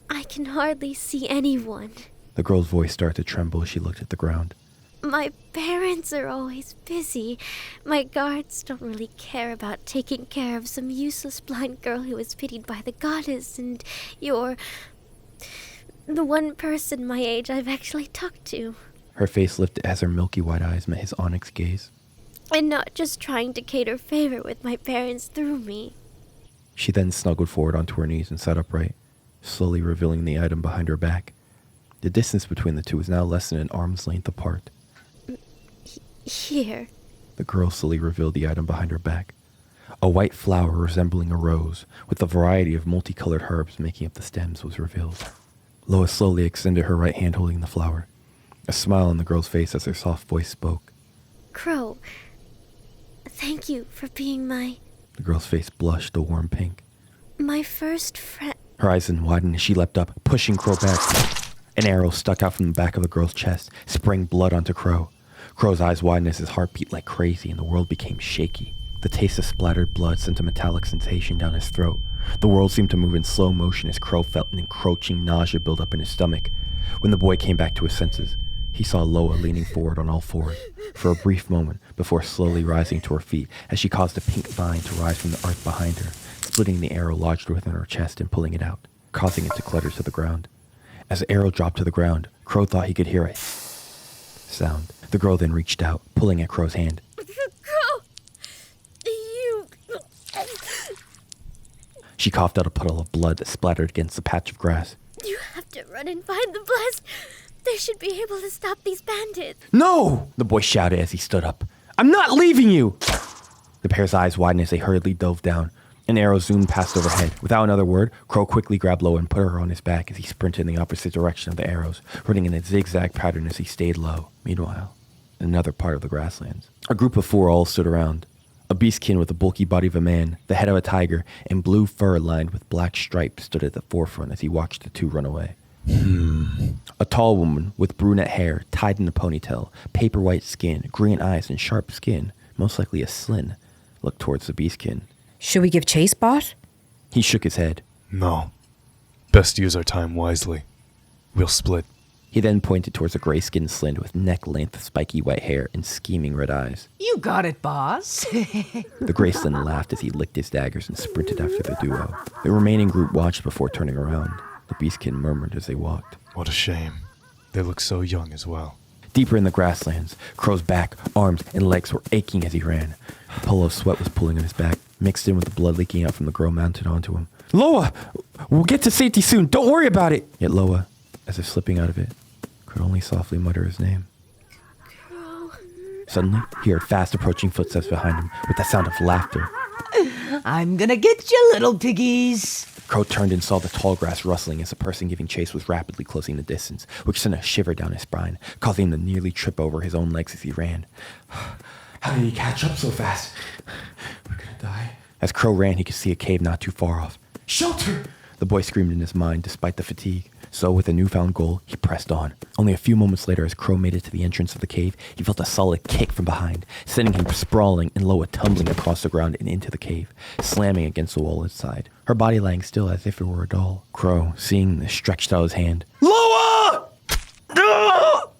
I: I can hardly see anyone.
A: The girl's voice started to tremble as she looked at the ground.
I: My parents are always busy. My guards don't really care about taking care of some useless blind girl who was pitied by the goddess, and you're the one person my age I've actually talked to.
A: Her face lifted as her milky white eyes met his onyx gaze.
I: And not just trying to cater favor with my parents through me.
A: She then snuggled forward onto her knees and sat upright, slowly revealing the item behind her back. The distance between the two was now less than an arm's length apart.
I: Here.
A: The girl slowly revealed the item behind her back. A white flower resembling a rose, with a variety of multicolored herbs making up the stems, was revealed. Loa slowly extended her right hand holding the flower. A smile on the girl's face as her soft voice spoke.
I: Crow, thank you for being my
A: The girl's face blushed a warm pink.
I: first friend.
A: Her eyes then widened as she leapt up, pushing Crow back. An arrow stuck out from the back of the girl's chest, spraying blood onto Crow. Crow's eyes widened as his heart beat like crazy and the world became shaky. The taste of splattered blood sent a metallic sensation down his throat. The world seemed to move in slow motion as Crow felt an encroaching nausea build up in his stomach. When the boy came back to his senses, he saw Loa leaning forward on all fours for a brief moment before slowly rising to her feet as she caused a pink vine to rise from the earth behind her, splitting the arrow lodged within her chest and pulling it out, causing it to clutter to the ground. As the arrow dropped to the ground, Crow thought he could hear a sound. The girl then reached out, pulling at Crow's hand.
I: Crow, you...
A: She coughed out a puddle of blood that splattered against the patch of grass.
I: You have to run and find the blast. They should be able to stop these bandits.
A: No! The boy shouted as he stood up. I'm not leaving you! The pair's eyes widened as they hurriedly dove down. An arrow zoomed past overhead. Without another word, Crow quickly grabbed Loa and put her on his back as he sprinted in the opposite direction of the arrows, running in a zigzag pattern as he stayed low. Meanwhile, in another part of the grasslands, a group of 4 all stood around. A beastkin with the bulky body of a man, the head of a tiger, and blue fur lined with black stripes stood at the forefront as he watched the two run away. A tall woman with brunette hair tied in a ponytail, paper white skin, green eyes, and sharp skin, most likely a slin, looked towards the beastkin.
J: Should we give chase, Bot?
A: He shook his head.
G: No. Best use our time wisely. We'll split.
A: He then pointed towards a gray-skinned slin with neck-length spiky white hair and scheming red eyes.
K: You got it, boss.
A: The gray slin laughed as he licked his daggers and sprinted after the duo. The remaining group watched before turning around. The beastkin murmured as they walked.
G: What a shame. They look so young as well.
A: Deeper in the grasslands, Crow's back, arms, and legs were aching as he ran. A puddle of sweat was pooling on his back, mixed in with the blood leaking out from the girl mounted onto him. Loa! We'll get to safety soon. Don't worry about it! Yet Loa, as if slipping out of it, could only softly mutter his name.
I: Crow.
A: Suddenly, he heard fast approaching footsteps behind him with the sound of laughter.
K: I'm gonna get you, little piggies.
A: Crow turned and saw the tall grass rustling as the person giving chase was rapidly closing the distance, which sent a shiver down his spine, causing him to nearly trip over his own legs as he ran.
H: How did he catch up so fast? We're gonna die.
A: As Crow ran, he could see a cave not too far off.
H: Shelter!
A: The boy screamed in his mind despite the fatigue. So, with a newfound goal, he pressed on. Only a few moments later, as Crow made it to the entrance of the cave, he felt a solid kick from behind, sending him sprawling and Loa tumbling across the ground and into the cave, slamming against the wall inside, her body lying still as if it were a doll. Crow, seeing this, stretched out his hand. Loa!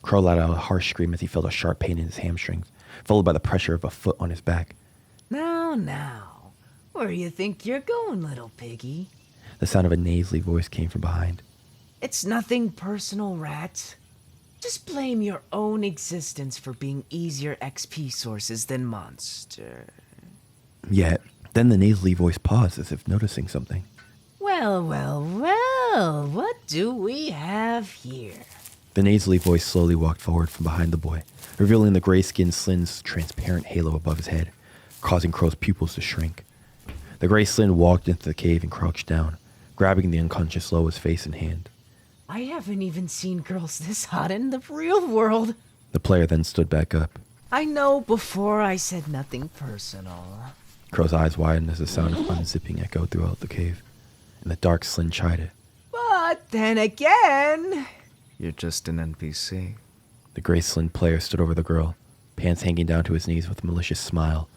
A: Crow let out a harsh scream as he felt a sharp pain in his hamstrings, followed by the pressure of a foot on his back.
K: Now, where you think you're going, little piggy?
A: The sound of a nasally voice came from behind.
K: It's nothing personal, rat. Just blame your own existence for being easier XP sources than monster.
A: Yet, then the nasally voice paused as if noticing something.
K: Well, what do we have here?
A: The nasally voice slowly walked forward from behind the boy, revealing the gray-skinned slin's transparent halo above his head, causing Crow's pupils to shrink. The gray slin walked into the cave and crouched down, grabbing the unconscious Loa's face in hand.
K: I haven't even seen girls this hot in the real world.
A: The player then stood back up.
K: I know before I said nothing personal.
A: Crow's eyes widened as the sound of unzipping echoed throughout the cave, and the dark slin chided.
K: But then again...
F: You're just an NPC.
A: The gray slin player stood over the girl, pants hanging down to his knees with a malicious smile.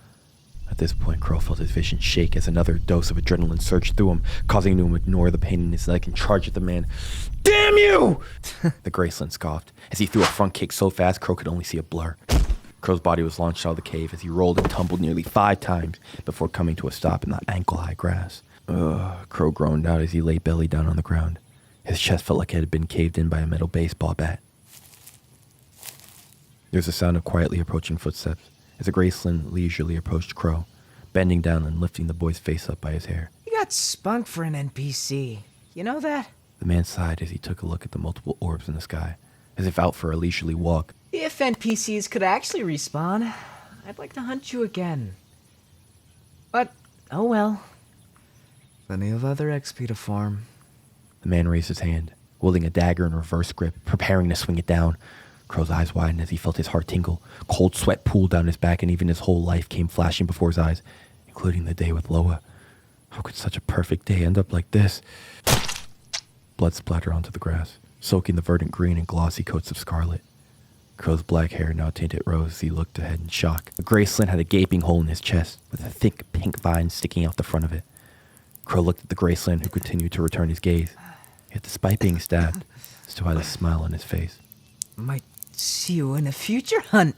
A: At this point, Crow felt his vision shake as another dose of adrenaline surged through him, causing him to ignore the pain in his leg and charge at the man. Damn you! The gray slin scoffed, as he threw a front kick so fast Crow could only see a blur. Crow's body was launched out of the cave as he rolled and tumbled nearly 5 times before coming to a stop in the ankle-high grass. Crow groaned out as he lay belly down on the ground. His chest felt like it had been caved in by a metal baseball bat. There was a sound of quietly approaching footsteps as a gray slin leisurely approached Crow, bending down and lifting the boy's face up by his hair.
K: You got spunk for an NPC. You know that?
A: The man sighed as he took a look at the multiple orbs in the sky, as if out for a leisurely walk.
K: If NPCs could actually respawn, I'd like to hunt you again. But Oh well. Plenty of other XP to farm.
A: The man raised his hand, wielding a dagger in reverse grip, preparing to swing it down. Crow's eyes widened as he felt his heart tingle. Cold sweat pooled down his back, and even his whole life came flashing before his eyes, including the day with Loa. How could such a perfect day end up like this? Blood splattered onto the grass, soaking the verdant green and glossy coats of scarlet. Crow's black hair now tinted rose as he looked ahead in shock. A gray slin had a gaping hole in his chest, with a thick pink vine sticking out the front of it. Crow looked at the gray slin, who continued to return his gaze. Yet despite being stabbed, still had a smile on his face.
K: Might see you in a future hunt,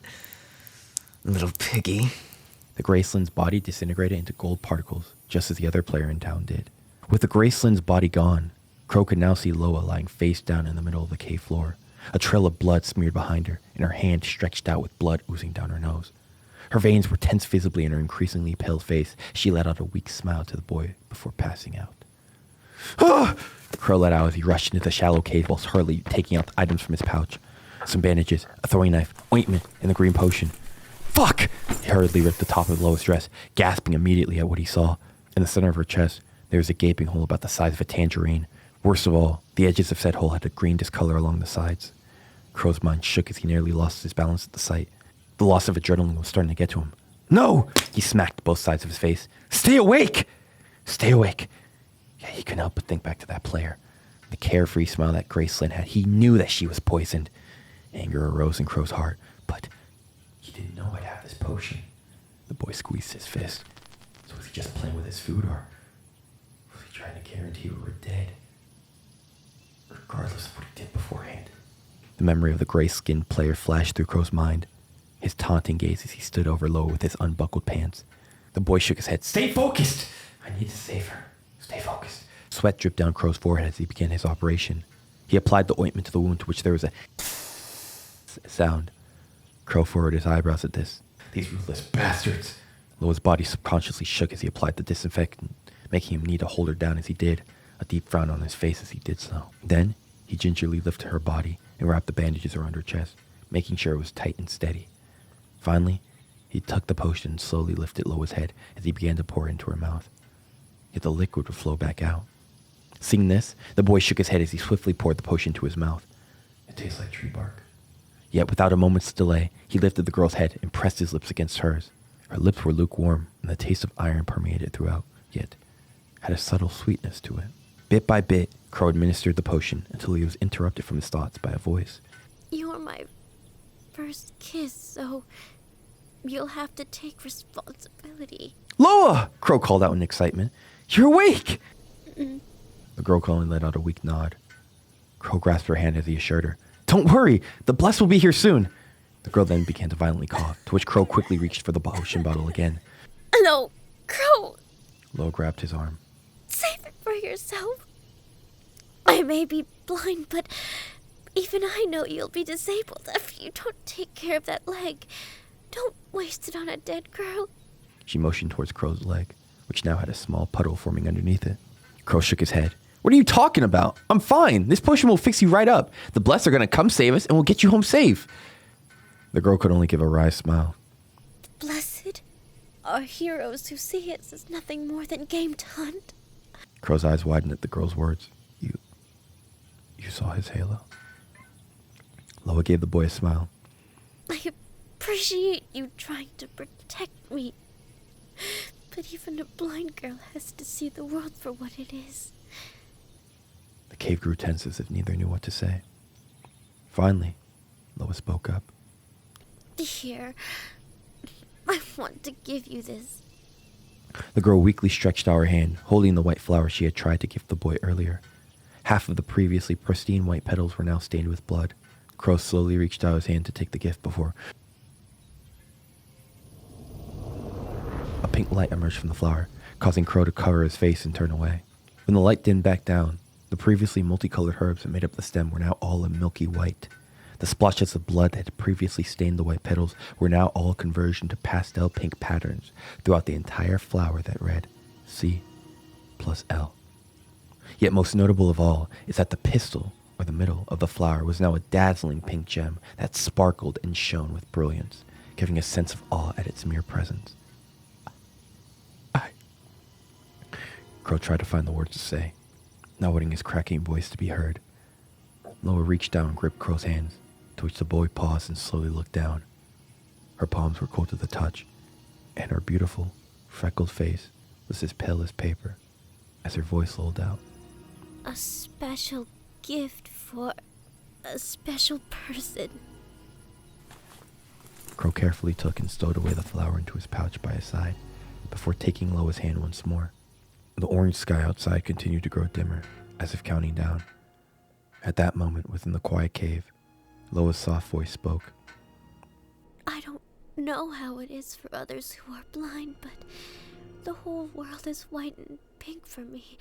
K: little piggy.
A: The gray slin's body disintegrated into gold particles, just as the other player in town did. With the gray slin's body gone, Crow could now see Loa lying face down in the middle of the cave floor. A trail of blood smeared behind her, and her hand stretched out with blood oozing down her nose. Her veins were tense visibly in her increasingly pale face. She let out a weak smile to the boy before passing out. Ah! Crow let out as he rushed into the shallow cave whilst hurriedly taking out items from his pouch. Some bandages, a throwing knife, ointment, and the green potion. Fuck! He hurriedly ripped the top of Loa's dress, gasping immediately at what he saw. In the center of her chest, there was a gaping hole about the size of a tangerine. Worst of all, the edges of said hole had a green discolor along the sides. Crow's mind shook as he nearly lost his balance at the sight. The loss of adrenaline was starting to get to him. No! He smacked both sides of his face. Stay awake! Stay awake. Yeah, he couldn't help but think back to that player. The carefree smile that Gracelyn had. He knew that she was poisoned. Anger arose in Crow's heart, but he didn't know I'd have this potion. The boy squeezed his fist. So was he just playing with his food, or was he trying to guarantee we were dead? Regardless of what he did beforehand. The memory of the gray-skinned player flashed through Crow's mind. His taunting gaze as he stood over Loa with his unbuckled pants. The boy shook his head. Stay focused! I need to save her. Stay focused. Sweat dripped down Crow's forehead as he began his operation. He applied the ointment to the wound, to which there was a sound. Crow furrowed his eyebrows at this. These ruthless bastards. Loa's body subconsciously shook as he applied the disinfectant, making him need to hold her down as he did, a deep frown on his face as he did so. Then, he gingerly lifted her body and wrapped the bandages around her chest, making sure it was tight and steady. Finally, he tucked the potion and slowly lifted Loa's head as he began to pour it into her mouth. Yet the liquid would flow back out. Seeing this, the boy shook his head as he swiftly poured the potion into his mouth. It tastes like tree bark. Yet without a moment's delay, he lifted the girl's head and pressed his lips against hers. Her lips were lukewarm, and the taste of iron permeated throughout, yet had a subtle sweetness to it. Bit by bit, Crow administered the potion until he was interrupted from his thoughts by a voice.
I: You're my first kiss, so you'll have to take responsibility.
A: Loa! Crow called out in excitement. You're awake! The girl only let out a weak nod. Crow grasped her hand as he assured her. Don't worry, the bless will be here soon. The girl then began to violently cough, to which Crow quickly reached for the potion bottle again.
I: No, Crow!
A: Loa grabbed his arm.
I: Save it for yourself. I may be blind, but even I know you'll be disabled if you don't take care of that leg. Don't waste it on a dead girl.
A: She motioned towards Crow's leg, which now had a small puddle forming underneath it. Crow shook his head. What are you talking about? I'm fine. This potion will fix you right up. The blessed are going to come save us and we'll get you home safe. The girl could only give a wry smile.
I: The blessed are heroes who see us as nothing more than game to hunt.
A: Crow's eyes widened at the girl's words. You saw his halo? Loa gave the boy a smile.
I: I appreciate you trying to protect me. But even a blind girl has to see the world for what it is.
A: The cave grew tense as if neither knew what to say. Finally, Loa spoke up.
I: Here, I want to give you this.
A: The girl weakly stretched out her hand, holding the white flower she had tried to gift the boy earlier. Half of the previously pristine white petals were now stained with blood. Crow slowly reached out his hand to take the gift before a pink light emerged from the flower, causing Crow to cover his face and turn away. When the light dimmed back down, the previously multicolored herbs that made up the stem were now all a milky white. The splotches of blood that had previously stained the white petals were now all converged into pastel pink patterns throughout the entire flower that read C+L. Yet most notable of all is that the pistil, or the middle, of the flower was now a dazzling pink gem that sparkled and shone with brilliance, giving a sense of awe at its mere presence. Crow tried to find the words to say, not wanting his cracking voice to be heard. Loa reached down and gripped Crow's hands, to which the boy paused and slowly looked down. Her palms were cold to the touch, and her beautiful, freckled face was as pale as paper, as her voice lulled out.
I: A special gift for a special person.
A: Crow carefully took and stowed away the flower into his pouch by his side, before taking Loa's hand once more. The orange sky outside continued to grow dimmer, as if counting down. At that moment, within the quiet cave, Loa's soft voice spoke.
I: I don't know how it is for others who are blind, but the whole world is white and pink for me.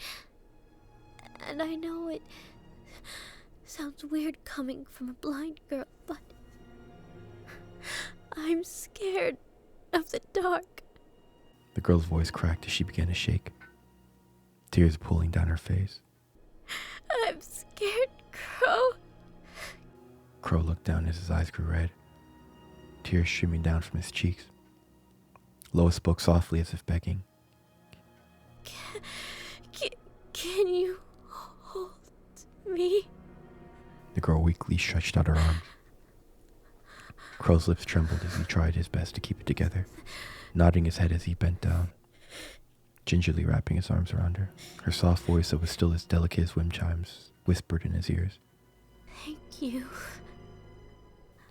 I: And I know it sounds weird coming from a blind girl, but I'm scared of the dark.
A: The girl's voice cracked as she began to shake, tears pooling down her face.
I: I'm scared, Crow.
A: Crow looked down as his eyes grew red, tears streaming down from his cheeks. Loa spoke softly as if begging.
I: Can you hold me?
A: The girl weakly stretched out her arms. Crow's lips trembled as he tried his best to keep it together, nodding his head as he bent down, gingerly wrapping his arms around her. Her soft voice, that was still as delicate as wind chimes, whispered in his ears.
I: Thank you.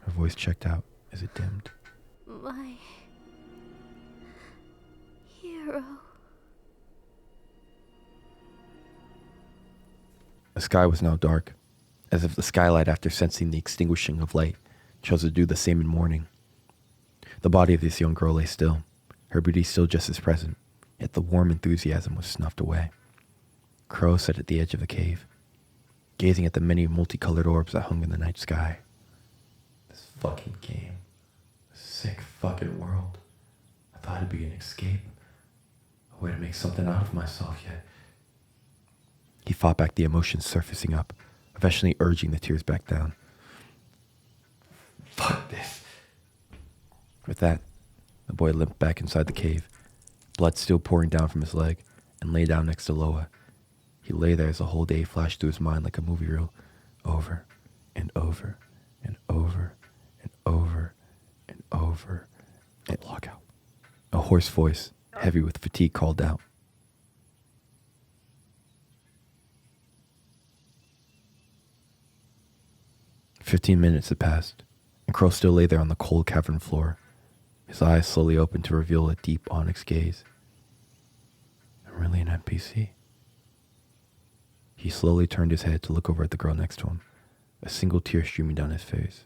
A: Her voice checked out as it dimmed.
I: My hero.
A: The sky was now dark, as if the skylight, after sensing the extinguishing of light, chose to do the same in morning. The body of this young girl lay still, her beauty still just as present, yet the warm enthusiasm was snuffed away. Crow sat at the edge of the cave, gazing at the many multicolored orbs that hung in the night sky.
H: This fucking game. This sick fucking world. I thought it'd be an escape. A way to make something out of myself, yet
A: He fought back the emotions surfacing up, eventually urging the tears back down.
H: Fuck this.
A: With that, the boy limped back inside the cave, blood still pouring down from his leg, and lay down next to Loa. He lay there as the whole day flashed through his mind like a movie reel, over and over and over and over and over and lockout. A hoarse voice, heavy with fatigue, called out. "15 minutes had passed, and Crow still lay there on the cold cavern floor, his eyes slowly opened to reveal a deep onyx gaze. I'm really an NPC. He slowly turned his head to look over at the girl next to him, a single tear streaming down his face.